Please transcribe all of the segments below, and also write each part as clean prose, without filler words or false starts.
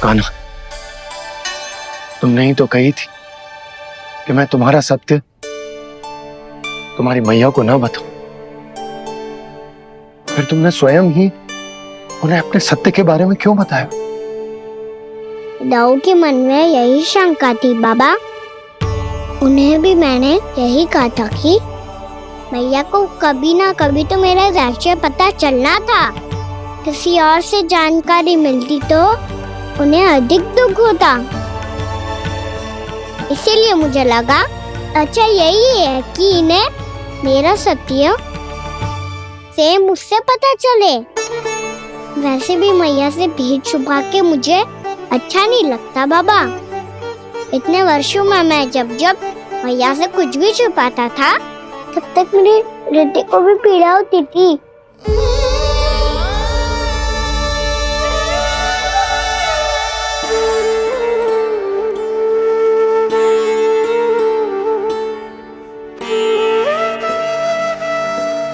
कान्हा, तुमने ही तो कही थी कि मैं तुम्हारा सत्य तुम्हारी मैया को ना बताऊं। फिर तुमने स्वयं ही उन्हें अपने सत्य के बारे में क्यों बताया? दाऊ के मन में यही शंका थी बाबा। उन्हें भी मैंने यही कहा था कि मैया को कभी ना कभी तो मेरा रहस्य पता चलना था। किसी और से जानकारी मिलती तो उन्हें अधिक दुख होता। इसीलिए मुझे लगा अच्छा यही है कि इन्हें मेरा सत्य से मुझसे पता चले। वैसे भी मैया से भेद छुपा के मुझे अच्छा नहीं लगता बाबा। इतने वर्षों में मैं जब जब मैया से कुछ भी छुपाता था तब तक मेरी हृदय को भी पीड़ा होती थी।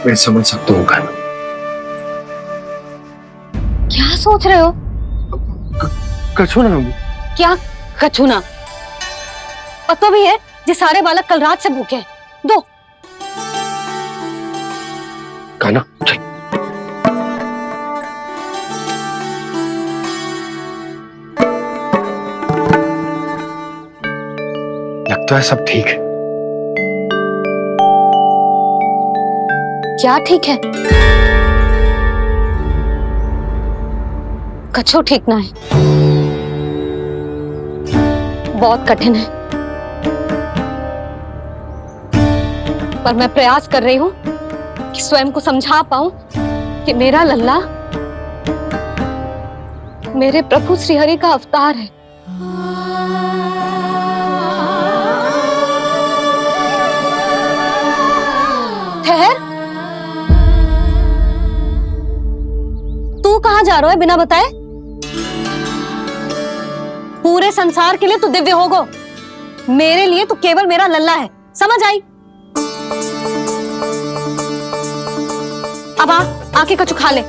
मैं समझ सकता हूँ कान्हा। क्या सोच रहे हो? कछु ना। क्या कछु ना? पता भी है ये सारे बालक कल रात से भूखे हैं। दो। कान्हा चल। लगता है सब ठीक है। क्या ठीक है? कछु ठीक ना है। बहुत कठिन है, पर मैं प्रयास कर रही हूं कि स्वयं को समझा पाऊं कि मेरा लल्ला मेरे प्रभु श्रीहरि का अवतार है। ठहर, तू कहां जा रहा है बिना बताए? पूरे संसार के लिए तू दिव्य होगो, मेरे लिए तू केवल मेरा लल्ला है। समझ आई? अब आके कछु खा ले।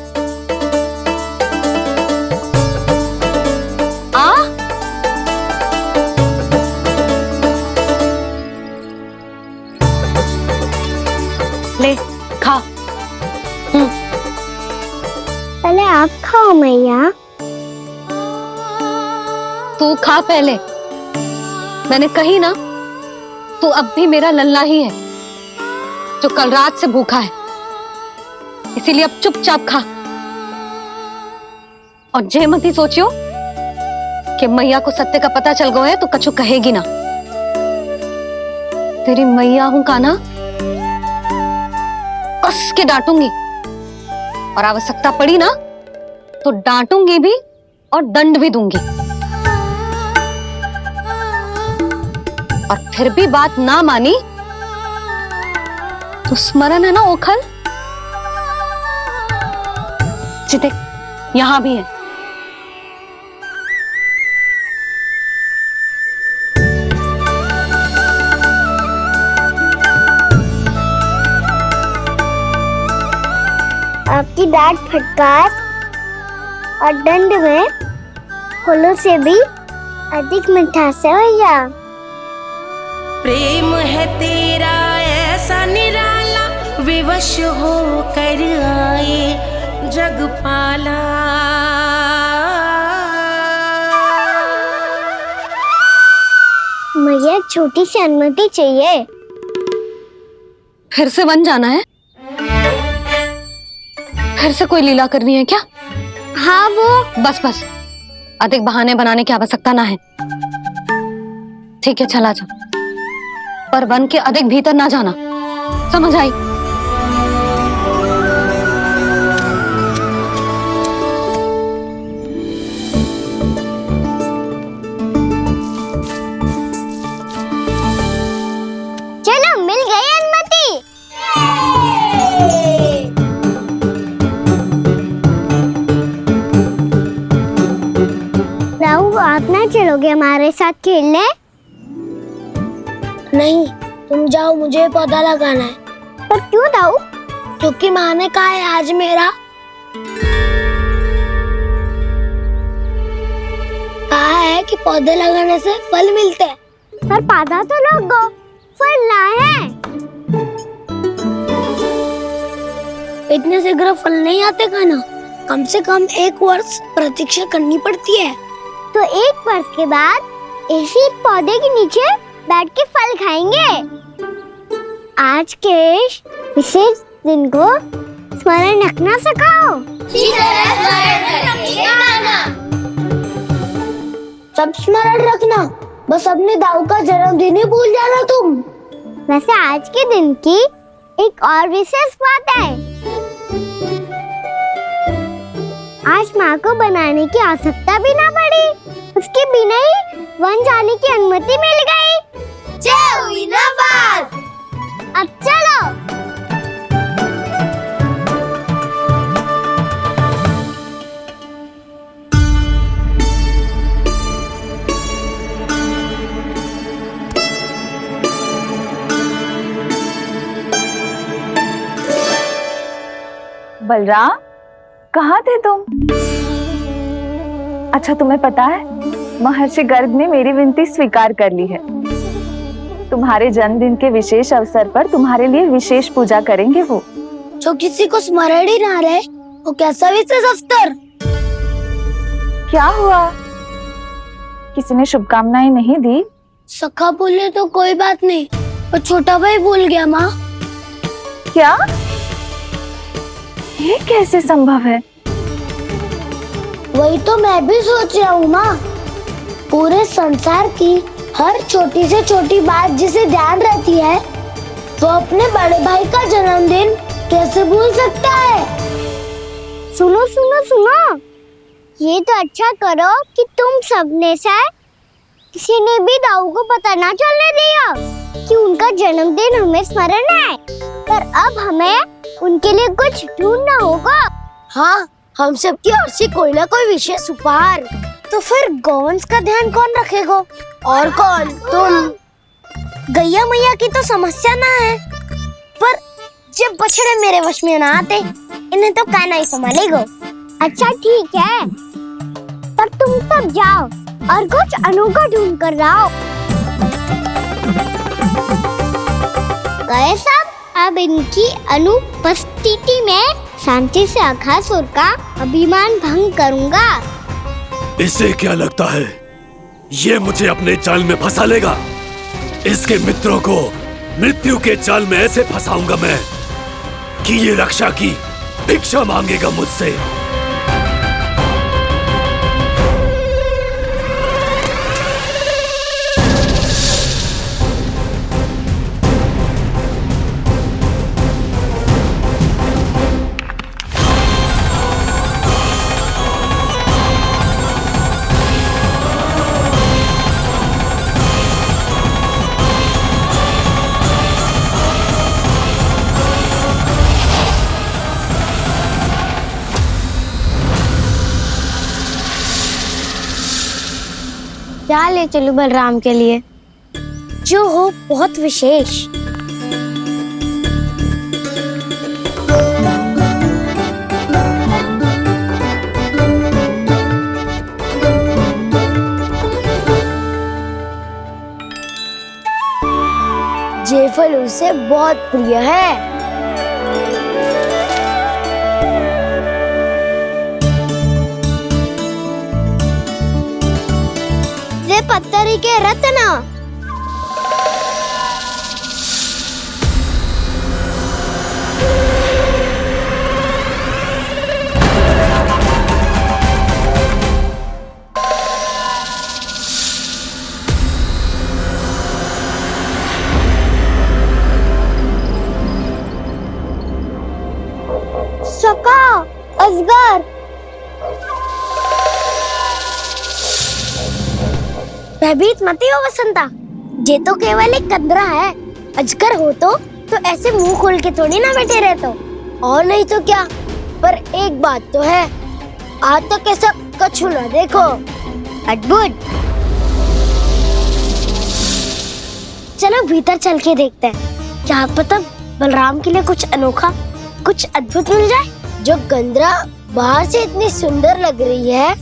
आ ले खा। पहले आप खाओ मैया। तू खा पहले। मैंने कही ना, तू अब भी मेरा लल्ला ही है जो कल रात से भूखा है। इसीलिए अब चुपचाप खा। और जे मत ही सोचियो कि मैया को सत्य का पता चल गया है तो कछु कहेगी ना। तेरी मैया हूं कान्हा, कस के डांटूंगी और आवश्यकता पड़ी ना तो डांटूंगी भी और दंड भी दूंगी। और फिर भी बात ना मानी तो स्मरण है ना ओखल? देख, यहां भी है। आपकी डांट फटकार और दंड में फूलों से भी अधिक मिठास है भैया। प्रेम है तेरा ऐसा निराला, विवश हो कर आए जगपाला। मैया छोटी सी अनुमति चाहिए। फिर से वन जाना है? फिर से कोई लीला करनी है क्या? हाँ वो बस बस, अधिक बहाने बनाने की आवश्यकता ना है। ठीक है चला जा, पर वन के अधिक भीतर ना जाना। समझ आई? चलो मिल गई अनुमति। राहु आप ना चलोगे हमारे साथ खेलने? नहीं, तुम जाओ, मुझे पौधा लगाना है। पर क्यों दाऊ? क्योंकि माँ ने कहा है आज पौधे लगाने से फल मिलते हैं। पर पौधा तो लगो, फल ना है। इतने शीघ्र फल नहीं आते खाना, कम से कम 1 वर्ष प्रतीक्षा करनी पड़ती है। तो 1 वर्ष के बाद इसी पौधे के नीचे बैठ के फल खाएंगे। आज के इस विशेष दिन को स्मरण रखना सिखाओ। सब स्मरण रखना, बस अपने दाऊ का जन्मदिन ही भूल जाना तुम। वैसे आज के दिन की एक और विशेष बात है। आज माँ को बनाने की आवश्यकता भी ना पड़ी, उसके बिना ही वन जाने की अनुमति मिल गई। जय हुई ना बात। अब चलो। बलराम, कहाँ थे तुम? अच्छा, तुम्हें पता है महर्षि गर्ग ने मेरी विनती स्वीकार कर ली है। तुम्हारे जन्मदिन के विशेष अवसर पर तुम्हारे लिए विशेष पूजा करेंगे वो। जो किसी को स्मरण ही ना रहे, वो कैसा विशेष अवसर? क्या हुआ? किसी ने शुभकामनाएं नहीं दी? सखा बोले तो कोई बात नहीं, पर छोटा भाई भूल गया माँ। क्या? ये कैसे संभव है? वही तो मैं भी सोच रहा हूँ माँ। पूरे संसार की हर छोटी से छोटी बात जिसे ध्यान रहती है, वो अपने बड़े भाई का जन्मदिन कैसे भूल सकता है? सुनो सुनो सुनो, ये तो अच्छा करो कि तुम सबने से किसी ने भी दाऊ को पता ना चलने दिया कि उनका जन्मदिन हमें स्मरण है। पर अब हमें उनके लिए कुछ ढूंढना होगा। हाँ, हम सबकी ओर से कोई ना कोई विशेष उपहार। तो फिर गौवंश का ध्यान कौन रखेगा? और कौन? तुम। गैया मैया की तो समस्या ना है, पर जब बछड़े मेरे वश में ना आते, इन्हें तो कान्हा ही संभालेगा। अच्छा ठीक है, तब तुम सब जाओ और कुछ अनोखा ढूंढ कर लाओ। गए सब। अब इनकी अनुपस्थिति में शांति से अघासुर का अभिमान भंग करूंगा। इसे क्या लगता है ये मुझे अपने जाल में फंसा लेगा? इसके मित्रों को मृत्यु के जाल में ऐसे फंसाऊंगा मैं कि ये रक्षा की भिक्षा मांगेगा मुझसे। क्या ले चलूं बलराम के लिए जो हो बहुत विशेष? ये फल उसे बहुत प्रिय है। ये पत्थरी के रत्न। सका, अजगर। भयभीत मत हो वसंता, ये तो केवल एक कंदरा है। अजगर हो तो ऐसे मुंह खोल के थोड़ी ना बैठे रहते हो। और नहीं तो क्या, पर एक बात तो है, आज तक ऐसा कछु ना देखो। अद्भुत। चलो भीतर चल के देखते हैं, क्या पता बलराम के लिए कुछ अनोखा, कुछ अद्भुत मिल जाए। जो गंदरा बाहर से इतनी सुंदर लग रही है,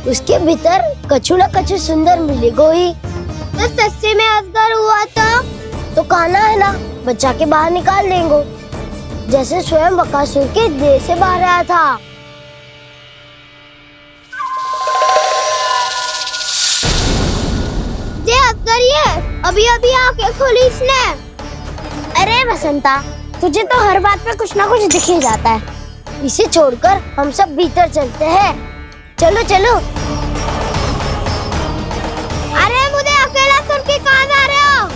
उसके भीतर कछु न कछु सुंदर मिलेगो ही। तो सस्ते में अजगर हुआ तो काना है ना, बच्चा के बाहर निकाल लेंगे, जैसे स्वयं बकासुर के देह से बाहर आया था। अभी अभी आंखें खोली इसने। अरे बसंता, तुझे तो हर बात में कुछ ना कुछ दिख ही जाता है। इसे छोड़कर हम सब भीतर चलते हैं। चलो चलो। अरे मुझे अकेला सुन के कहाँ जा रहे हो?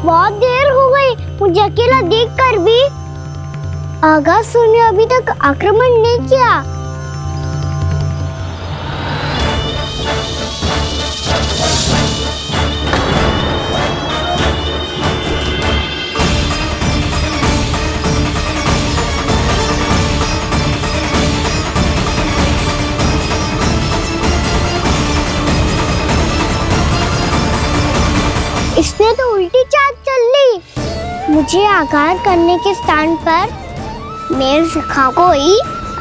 बहुत देर हो गई मुझे अकेला देखकर भी। अगासुर ने अभी तक आक्रमण नहीं किया। इसने तो उल्टी चाल चल ली। मुझे आघात करने के स्थान पर मेरे सखा को ही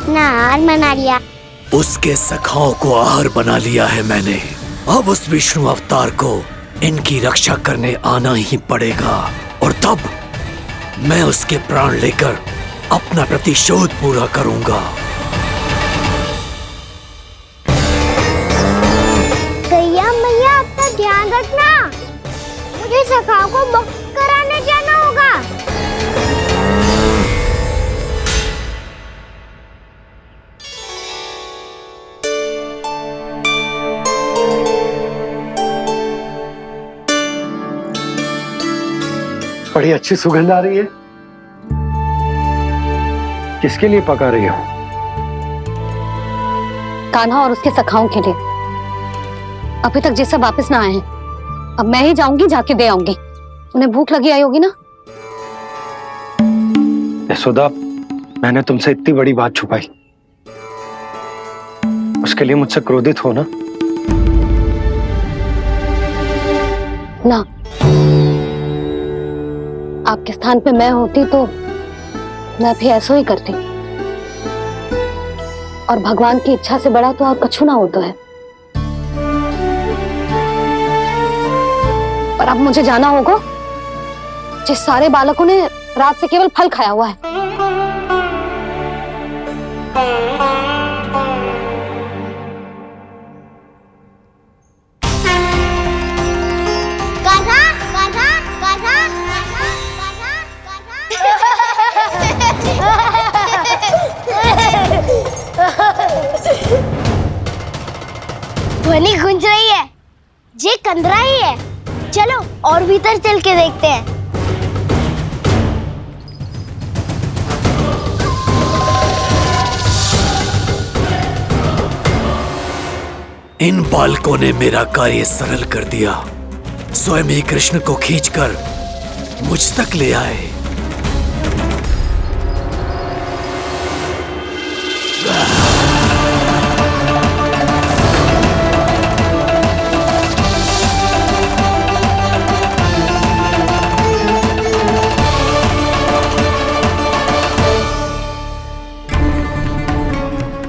नार बना लिया। उसके सखाओं को आहार बना लिया है मैंने। अब उस विष्णु अवतार को इनकी रक्षा करने आना ही पड़ेगा, और तब मैं उसके प्राण लेकर अपना प्रतिशोध पूरा करूंगा। गैया मैया, अपना ध्यान रखना। मुझे सखा को मुक्त कराने जाना होगा। बड़ी अच्छी सुगंध आ रही है। किसके लिए पका रही हो? कान्हा और उसके सखाओं के लिए। अभी तक जैसा वापस ना आए हैं, अब मैं ही जाऊंगी, जाके दे आऊंगी। उन्हें भूख लगी आई होगी ना। यशोदा, मैंने तुमसे इतनी बड़ी बात छुपाई, उसके लिए मुझसे क्रोधित हो ना? ना, आपके स्थान पे मैं होती तो मैं भी ऐसा ही करती। और भगवान की इच्छा से बड़ा तो और कछु ना होता है। पर अब मुझे जाना होगा। जिस सारे बालकों ने रात से केवल फल खाया हुआ है। कान्हा, कान्हा, कान्हा, ध्वनि गूंज रही है। ये कंदरा ही है। चलो और भीतर चल के देखते हैं। इन बालकों ने मेरा कार्य सरल कर दिया। स्वयं ही कृष्ण को खींचकर मुझ तक ले आए।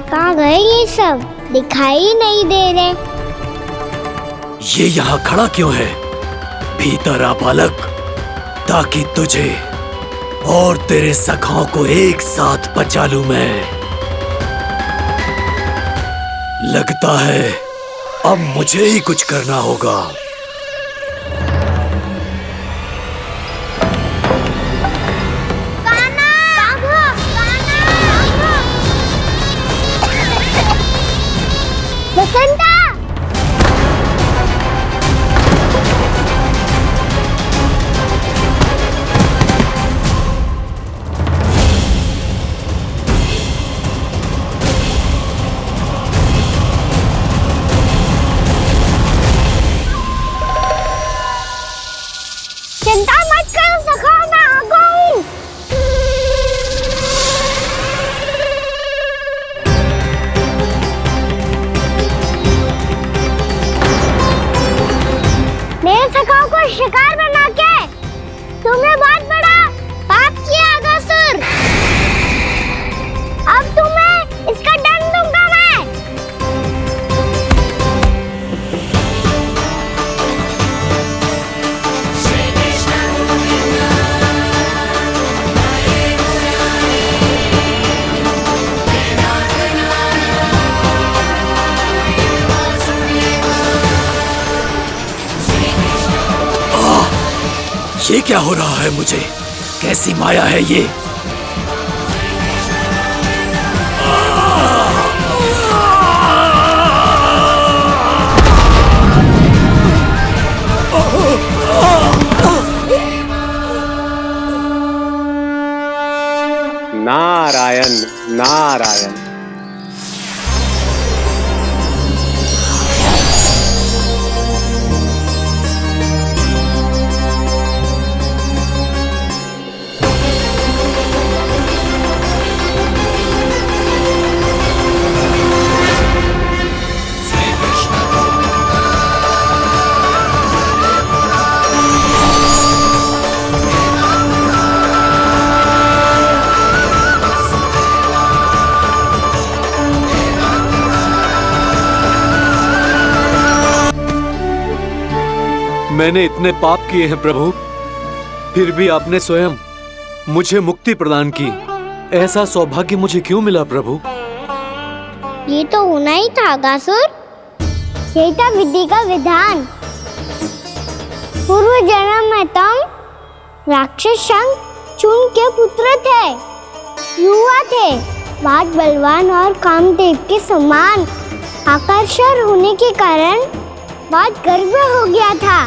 कहाँ गए ये सब? दिखाई नहीं दे रहे। ये यहाँ खड़ा क्यों है? भीतर आ बालक, ताकि तुझे और तेरे सखाओं को एक साथ बचा लूं मैं। लगता है अब मुझे ही कुछ करना होगा। बसंता! ये क्या हो रहा है मुझे? कैसी माया है ये? नारायण नारायण। मैंने इतने पाप किए हैं प्रभु, फिर भी आपने स्वयं मुझे मुक्ति प्रदान की। ऐसा सौभाग्य मुझे क्यों मिला प्रभु? ये तो होना ही था अगासुर। यही था विधि का विधान। पूर्व जन्म में तुम राक्षस शंखचूड़ के पुत्र थे, युवा थे, बहुत बलवान और कामदेव के समान आकर्षण होने के कारण बहुत गर्व हो गया था।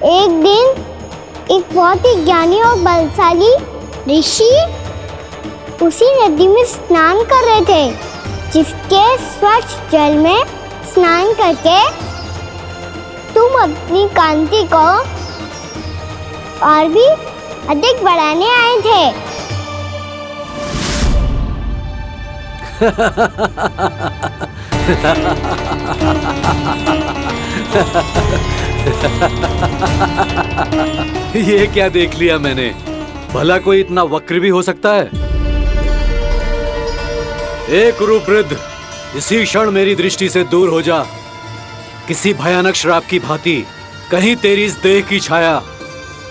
एक दिन एक बहुत ही ज्ञानी और बलशाली ऋषि उसी नदी में स्नान कर रहे थे, जिसके स्वच्छ जल में स्नान करके तुम अपनी कांति को और भी अधिक बढ़ाने आए थे। ये क्या देख लिया मैंने? भला कोई इतना वक्र भी हो सकता है? एक कुरुवृद्ध, इसी क्षण मेरी दृष्टि से दूर हो जा। किसी भयानक श्राप की भांति कहीं तेरी इस देह की छाया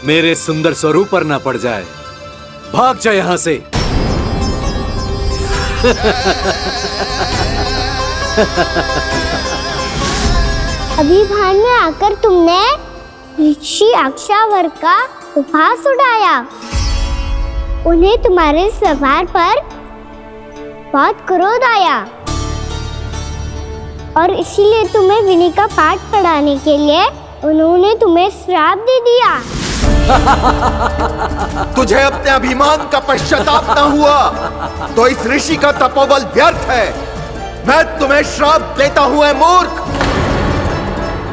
मेरे सुंदर स्वरूप पर न पड़ जाए। भाग जा यहाँ से। अभी भान में आकर तुमने ऋषि अक्षावर का उपहास उड़ाया। उन्हें तुम्हारे व्यवहार पर बहुत क्रोध आया और इसीलिए तुम्हें विनय का पाठ पढ़ाने के लिए उन्होंने तुम्हें श्राप दे दिया। तुझे अपने अभिमान का पश्चाताप न हुआ तो इस ऋषि का तपोबल व्यर्थ है। मैं तुम्हें श्राप देता हूं ऐ मूर्ख।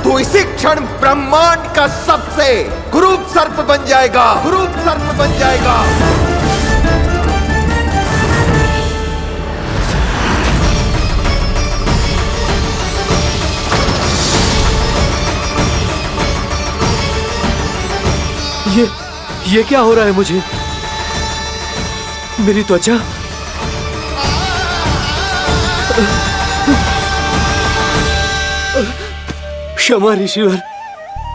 तू इसी क्षण ब्रह्मांड का सबसे कुरूप सर्प बन जाएगा, कुरूप सर्प बन जाएगा। ये क्या हो रहा है मुझे? मेरी त्वचा क्षमा ऋषिवर,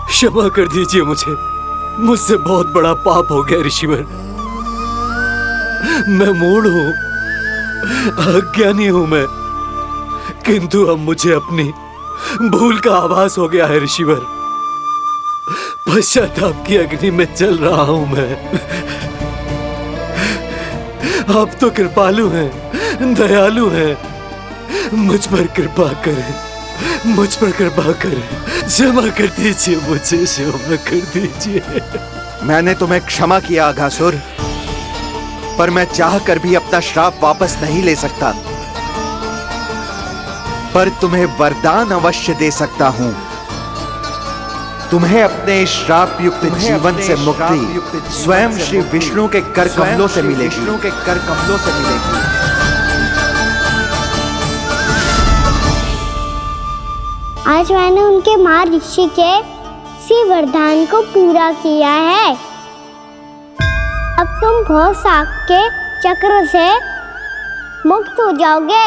क्षमा कर दीजिए मुझे। मुझसे बहुत बड़ा पाप हो गया ऋषिवर। मैं मूढ़ हूं, अज्ञानी हूं मैं, किंतु अब मुझे अपनी भूल का आभास हो गया है ऋषिवर। पश्चाताप की अग्नि में जल रहा हूं मैं। आप तो कृपालु हैं, दयालु हैं। मुझ पर कृपा करें, मुझ पर कृपा करें। क्षमा कर दीजिए मुझे, क्षमा कर दीजिए। मैंने तुम्हें क्षमा किया अघासुर, पर मैं चाह कर भी अपना श्राप वापस नहीं ले सकता। पर तुम्हें वरदान अवश्य दे सकता हूं। तुम्हें अपने श्राप युक्त जीवन से मुक्ति स्वयं श्री विष्णु के कर कमलों से मिलेगी, विष्णु के कर कमलों से मिलेगी। आज मैंने उनके महर्षि के इसी वरदान को पूरा किया है। अब तुम भव साग के चक्र से मुक्त हो जाओगे।